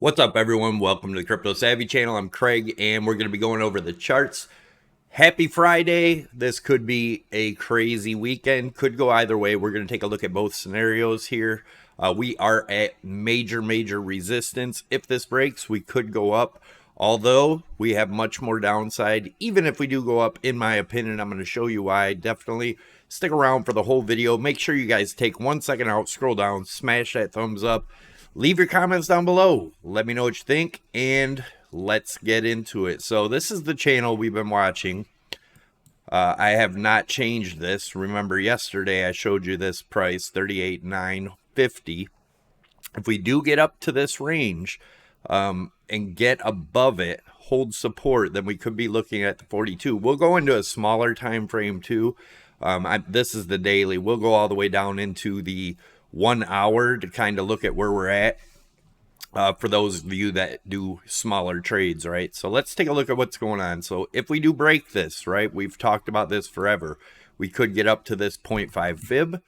What's up, everyone? Welcome to the Crypto Savvy channel. I'm Craig, and we're going to be going over the charts. Happy Friday. This could be a crazy weekend. Could go either way. We're going to take a look at both scenarios here. We are at major resistance. If this breaks, we could go up. Although we have much more downside. Even if we do go up, in my opinion, I'm going to show you why. Definitely stick around for the whole video. Make sure you guys take 1 second out, scroll down, smash that thumbs up. Leave your comments down below. Let me know what you think, and let's get into it. So this is the channel we've been watching. I have not changed this. Remember, yesterday I showed you this price, 38,950. If we do get up to this range and get above it, hold support, then we could be looking at the 42. We'll go into a smaller time frame too. This is the daily. We'll go all the way down into the 1 hour to kind of look at where we're at for those of you that do smaller trades, right? So let's take a look at what's going on. So if we do break this, right, we've talked about this forever. We could get up to this 0.5 fib.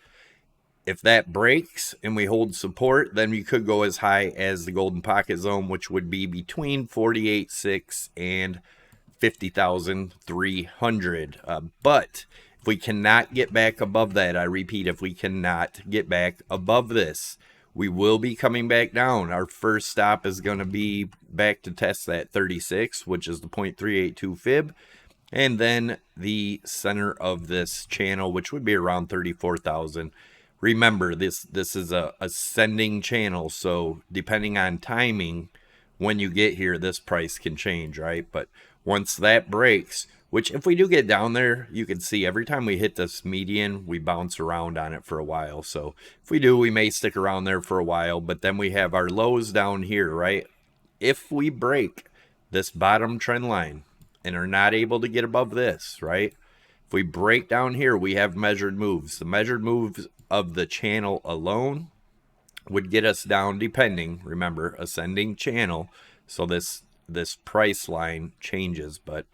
If that breaks and we hold support, then we could go as high as the golden pocket zone, which would be between 48.6 and 50,300. But if we cannot get back above that, I repeat, if we cannot get back above this, we will be coming back down. Our first stop is going to be back to test that 36, which is the 0.382 fib. And then the center of this channel, which would be around 34,000. Remember, this is a ascending channel, so depending on timing, when you get here, this price can change, right? But once that breaks, which if we do get down there, you can see every time we hit this median, we bounce around on it for a while. So if we do, we may stick around there for a while, but then we have our lows down here, right? If we break this bottom trend line and are not able to get above this, right? If we break down here, we have measured moves. The measured moves of the channel alone would get us down, depending, remember, ascending channel. So this price line changes, but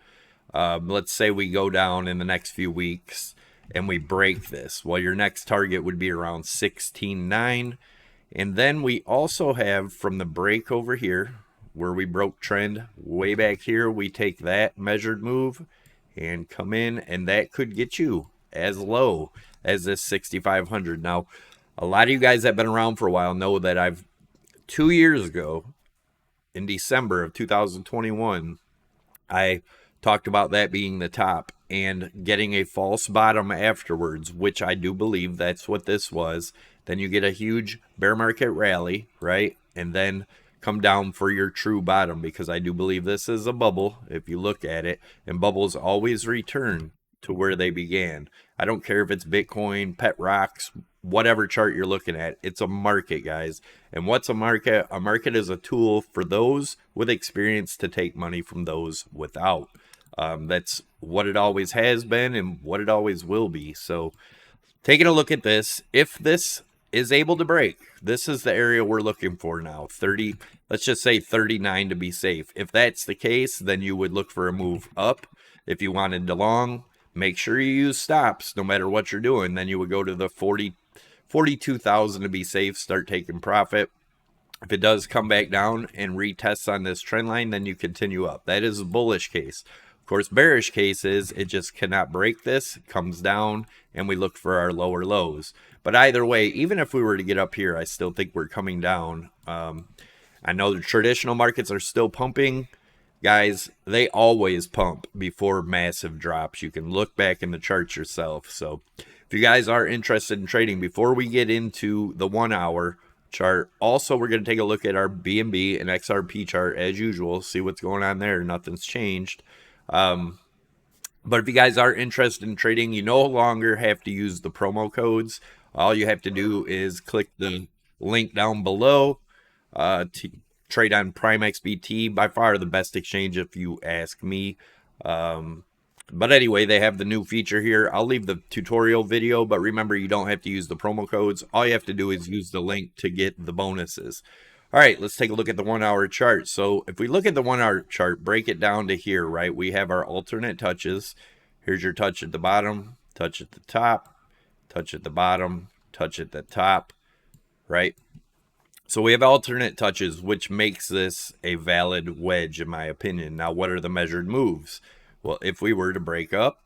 let's say we go down in the next few weeks and we break this. Well, your next target would be around 16.9. And then we also have from the break over here where we broke trend way back here, we take that measured move and come in, and that could get you as low as this 6,500. Now, a lot of you guys that have been around for a while know that 2 years ago in December of 2021, I talked about that being the top and getting a false bottom afterwards, which I do believe that's what this was. Then you get a huge bear market rally, right? And then come down for your true bottom, because I do believe this is a bubble if you look at it, and bubbles always return to where they began. I don't care if it's Bitcoin, pet rocks, whatever chart you're looking at. It's a market, guys. And what's a market? A market is a tool for those with experience to take money from those without. That's what it always has been and what it always will be. So taking a look at this, if this is able to break, this is the area we're looking for now. 30, let's just say 39 to be safe. If that's the case, then you would look for a move up. If you wanted to long, make sure you use stops no matter what you're doing. Then you would go to the 42,000 to be safe, start taking profit. If it does come back down and retests on this trend line, then you continue up. That is a bullish case. Of course, bearish case is it just cannot break this, comes down, and we look for our lower lows. But either way, even if we were to get up here, I still think we're coming down. I know the traditional markets are still pumping. Guys, they always pump before massive drops. You can look back in the charts yourself. So if you guys are interested in trading, before we get into the 1 hour chart, also we're going to take a look at our BNB and XRP chart as usual, see what's going on there. Nothing's changed. But if you guys are interested in trading, you no longer have to use the promo codes. All you have to do is click the link down below to trade on Prime XBT. By far the best exchange if you ask me. But anyway, they have the new feature here. I'll leave the tutorial video, but remember, you don't have to use the promo codes. All you have to do is use the link to get the bonuses. All right, let's take a look at the 1 hour chart. So if we look at the 1 hour chart, break it down to here, right? We have our alternate touches. Here's your touch at the bottom, touch at the top, touch at the bottom, touch at the top, right? So we have alternate touches, which makes this a valid wedge, in my opinion. Now, what are the measured moves? Well, if we were to break up,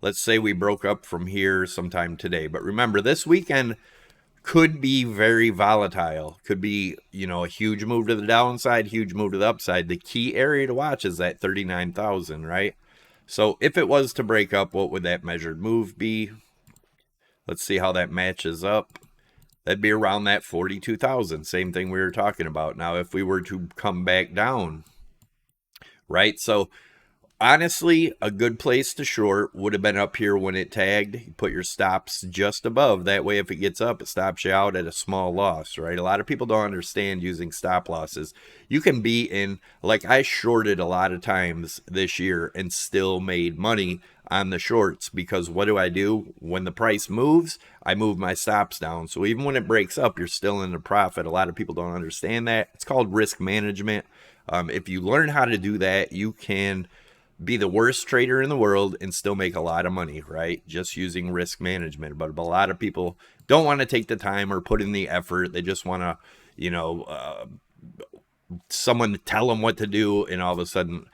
let's say we broke up from here sometime today. But remember, this weekend could be very volatile. Could be, a huge move to the downside, huge move to the upside. The key area to watch is that 39,000, right? So if it was to break up, what would that measured move be? Let's see how that matches up. That'd be around that 42,000. Same thing we were talking about. Now, if we were to come back down, right? So honestly, a good place to short would have been up here when it tagged. You put your stops just above. That way, if it gets up, it stops you out at a small loss, right? A lot of people don't understand using stop losses. You can be in, like I shorted a lot of times this year and still made money on the shorts, because what do? When the price moves, I move my stops down. So even when it breaks up, you're still in a profit. A lot of people don't understand that. It's called risk management. If you learn how to do that, you can be the worst trader in the world and still make a lot of money, right? Just using risk management. But a lot of people don't want to take the time or put in the effort. They just want to, someone to tell them what to do, and all of a sudden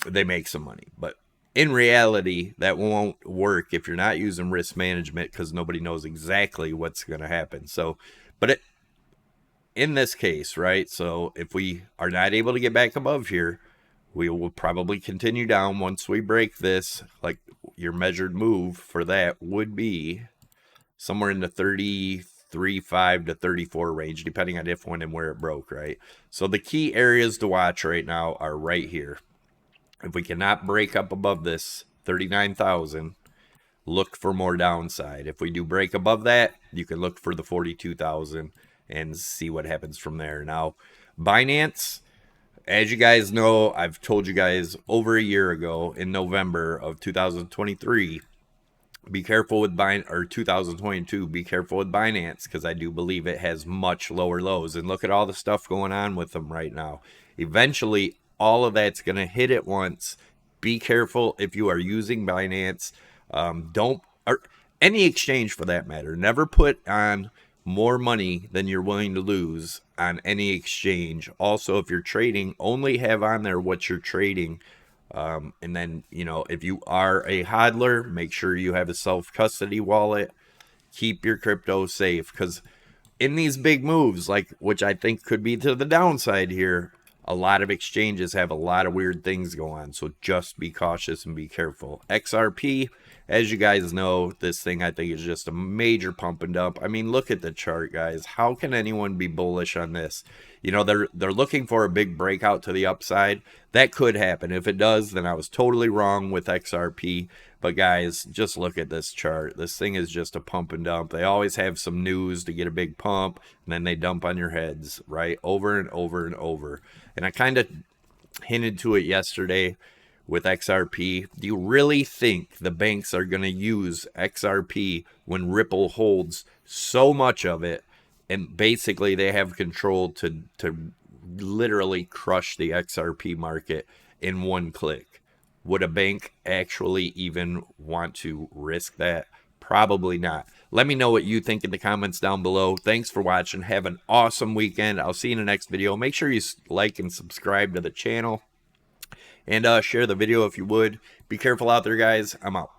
they make some money. But in reality, that won't work if you're not using risk management, because nobody knows exactly what's going to happen. So, but in this case, right? So if we are not able to get back above here, we will probably continue down. Once we break this, like your measured move for that would be somewhere in the 33.5 to 34 range, depending on if, when, and where it broke, right? So the key areas to watch right now are right here. If we cannot break up above this 39,000, look for more downside. If we do break above that, you can look for the 42,000 and see what happens from there. Now, Binance, as you guys know, I've told you guys over a year ago in November of 2023, be careful with Binance, or 2022, be careful with Binance, because I do believe it has much lower lows. And look at all the stuff going on with them right now. Eventually, all of that's going to hit at once. Be careful if you are using Binance. Or any exchange for that matter. Never put on more money than you're willing to lose on any exchange. Also, if you're trading, only have on there what you're trading. And then, if you are a hodler, make sure you have a self-custody wallet. Keep your crypto safe, because in these big moves, like which I think could be to the downside here, a lot of exchanges have a lot of weird things go on. So just be cautious and be careful. XRP, as you guys know, this thing I think is just a major pump and dump. I mean, look at the chart, guys. How can anyone be bullish on this? They're looking for a big breakout to the upside. That could happen. If it does, then I was totally wrong with XRP. But guys, just look at this chart. This thing is just a pump and dump. They always have some news to get a big pump, and then they dump on your heads, right? Over and over and over. And I kind of hinted to it yesterday with XRP. Do you really think the banks are going to use XRP when Ripple holds so much of it, and basically they have control to literally crush the XRP market in one click? Would a bank actually even want to risk that? Probably not. Let me know what you think in the comments down below. Thanks for watching. Have an awesome weekend. I'll see you in the next video. Make sure you like and subscribe to the channel, and share the video if you would. Be careful out there, guys. I'm out.